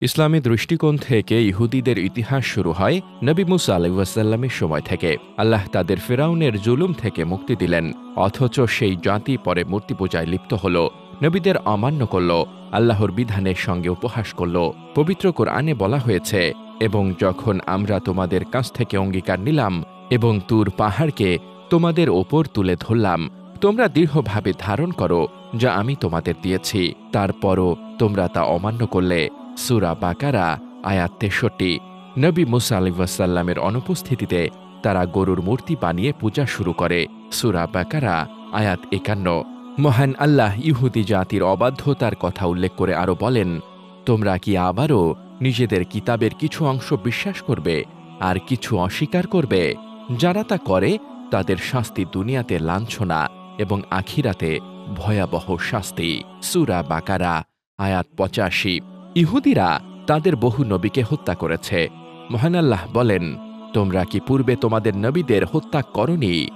ইসলামী দৃষ্টিকোণ থেকে ইহুদিদের ইতিহাস শুরু হয় নবী মুসা আলাইহিস সময় থেকে। আল্লাহ তাদের ফেরাউনের জুলুম থেকে মুক্তি দিলেন, অথচ সেই জাতি পরে মূর্তিপূজায় লিপ্ত হল, নবীদের অমান্য করল, আল্লাহর বিধানের সঙ্গে উপহাস করল। পবিত্র কোরআনে বলা হয়েছে, এবং যখন আমরা তোমাদের কাছ থেকে অঙ্গীকার নিলাম এবং তুর পাহাড়কে তোমাদের ওপর তুলে ধরলাম, তোমরা দৃঢ়ভাবে ধারণ করো যা আমি তোমাদের দিয়েছি, তারপরও তোমরা তা অমান্য করলে। সূরা বাকারা আয়াত ৬৩। নবী মুসা আলাইহিস অনুপস্থিতিতে তারা গরুর মূর্তি বানিয়ে পূজা শুরু করে। সূরা বাকারা আয়াত ৫১। মহান আল্লাহ ইহুদি জাতির অবাধ্যতার কথা উল্লেখ করে আরো বলেন, তোমরা কি আবারও নিজেদের কিতাবের কিছু অংশ বিশ্বাস করবে আর কিছু অস্বীকার করবে? যারা তা করে তাদের শাস্তি দুনিয়াতে লাঞ্ছনা এবং আখিরাতে ভয়াবহ শাস্তি। সূরা বাকারা আয়াত ৮৫। ইহুদিরা তাদের বহু নবীকে হত্যা করেছে। মহান আল্লাহ বলেন, তোমরা কি পূর্বে তোমাদের নবীদের হত্যা করনি?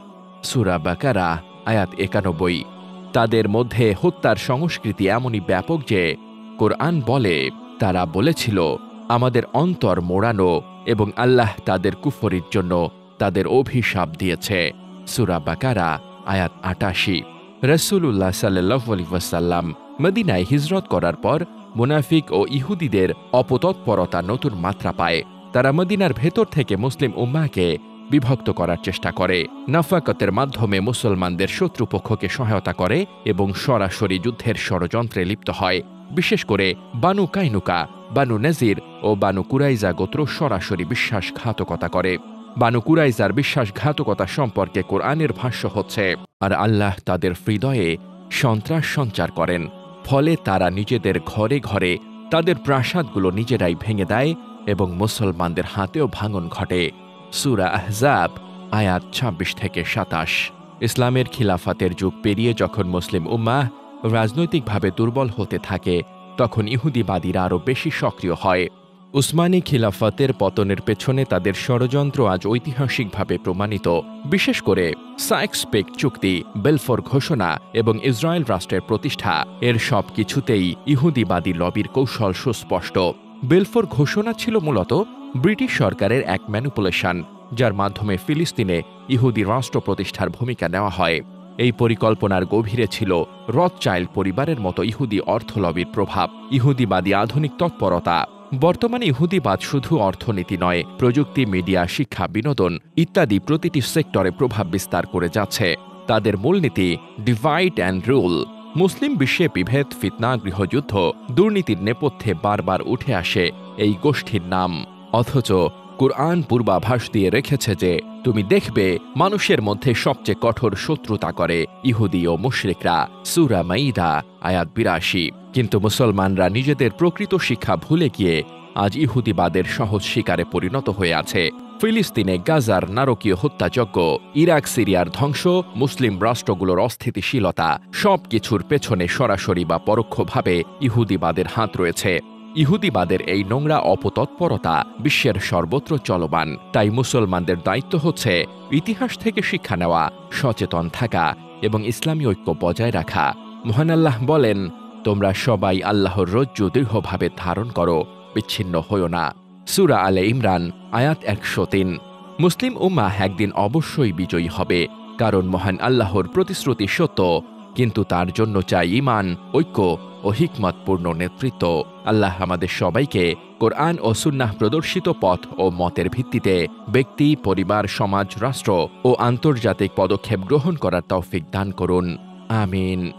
সূরা বাকারা আয়াত ৯১। তাদের মধ্যে হত্যার সংস্কৃতি এমনই ব্যাপক যে কোরআন বলে, তারা বলেছিল আমাদের অন্তর মোড়ানো, এবং আল্লাহ তাদের কুফরির জন্য তাদের অভিশাপ দিয়েছে। সূরা বাকারা আয়াত ৮৮। রাসূলুল্লাহ সাল্লাল্লাহু আলাইহি ওয়াসাল্লাম মদিনায় হিজরত করার পর মুনাফিক ও ইহুদিদের অপতৎপরতা নতুন মাত্রা পায়। তারা মদিনার ভেতর থেকে মুসলিম উম্মাহকে বিভক্ত করার চেষ্টা করে, নাফাকতের মাধ্যমে মুসলমানদের শত্রুপক্ষকে সহায়তা করে এবং সরাসরি যুদ্ধের ষড়যন্ত্রে লিপ্ত হয়। বিশেষ করে বানু কাইনুকা, বানু নজির ও বানু কুরাইজা গোত্র সরাসরি বিশ্বাসঘাতকতা করে। বানু কুরাইজার বিশ্বাসঘাতকতা সম্পর্কে কোরআনের ভাষ্য হচ্ছে, আর আল্লাহ তাদের হৃদয়ে সন্ত্রাস সঞ্চার করেন, ফলে তারা নিজেদের ঘরে ঘরে তাদের প্রাসাদগুলো নিজেরাই ভেঙে দেয় এবং মুসলমানদের হাতেও ভাঙন ঘটে। সূরা আহজাব আয়াত ২৬ থেকে ২৭। ইসলামের খিলাফতের যুগ পেরিয়ে যখন মুসলিম উম্মাহ রাজনৈতিকভাবে দুর্বল হতে থাকে, তখন ইহুদিবাদীরা আরও বেশি সক্রিয় হয়। উসমানী খিলাফতের পতনের পেছনে তাদের ষড়যন্ত্র আজ ঐতিহাসিকভাবে প্রমাণিত। বিশেষ করে সাইক্স-পিক চুক্তি, বেলফোর ঘোষণা এবং ইসরায়েল রাষ্ট্রের প্রতিষ্ঠা, এর সব কিছুতেই ইহুদিবাদী লবির কৌশল সুস্পষ্ট। বেলফোর ঘোষণা ছিল মূলত ব্রিটিশ সরকারের এক ম্যানিপুলেশন, যার মাধ্যমে ফিলিস্তিনে ইহুদি রাষ্ট্র প্রতিষ্ঠার ভূমিকা নেওয়া হয়। এই পরিকল্পনার গভীরে ছিল রথচাইল্ড পরিবারের মতো ইহুদি অর্থ লবির প্রভাব, ইহুদিবাদী আধুনিক তৎপরতা। বর্তমানে ইহুদিবাদ শুধু অর্থনীতি নয়, প্রযুক্তি, মিডিয়া, শিক্ষা, বিনোদন ইত্যাদি প্রতিটি সেক্টরে প্রভাব বিস্তার করে যাচ্ছে। তাদের মূলনীতি ডিভাইড অ্যান্ড রুল। মুসলিম বিশ্বে বিভেদ, ফিতনা, গৃহযুদ্ধ, দুর্নীতির নেপথ্যে বারবার উঠে আসে এই গোষ্ঠীর নাম। অথচ কুরআন পূর্বাভাস দিয়ে রেখেছে যে তুমি দেখবে মানুষের মধ্যে সবচেয়ে কঠোর শত্রুতা করে ইহুদি ও মুশরিকরা। সূরা মাইদা আয়াত ৮২। কিন্তু মুসলমানরা নিজেদের প্রকৃত শিক্ষা ভুলে গিয়ে আজ ইহুদিবাদের সহজ শিকারে পরিণত হয়ে আছে। ফিলিস্তিনে গাজার নারকীয় হত্যাযজ্ঞ, ইরাক সিরিয়ার ধ্বংস, মুসলিম রাষ্ট্রগুলোর অস্থিতিশীলতা, সবকিছুর পেছনে সরাসরি বা পরোক্ষভাবে ইহুদিবাদের হাত রয়েছে। ইহুদিবাদের এই নোংরা অপতৎপরতা বিশ্বের সর্বত্র চলমান। তাই মুসলমানদের দায়িত্ব হচ্ছে ইতিহাস থেকে শিক্ষা নেওয়া, সচেতন থাকা এবং ইসলামী ঐক্য বজায় রাখা। মহান আল্লাহ বলেন, তোমরা সবাই আল্লাহর রজ্জু দৃঢ়ভাবে ধারণ করো, বিচ্ছিন্ন হইও না। সূরা আলে ইমরান আয়াত ১০৩। মুসলিম উম্মাহ একদিন অবশ্যই বিজয়ী হবে, কারণ মহান আল্লাহর প্রতিশ্রুতি সত্য, কিন্তু তার জন্য চাই ঈমান, ঐক্য ও হিকমতপূর্ণ নেতৃত্ব। আল্লাহ আমাদের সবাইকে কোরআন ও সুন্নাহ প্রদর্শিত পথ ও মতের ভিত্তিতে ব্যক্তি, পরিবার, সমাজ, রাষ্ট্র ও আন্তর্জাতিক পদক্ষেপ গ্রহণ করার তৌফিক দান করুন। আমিন।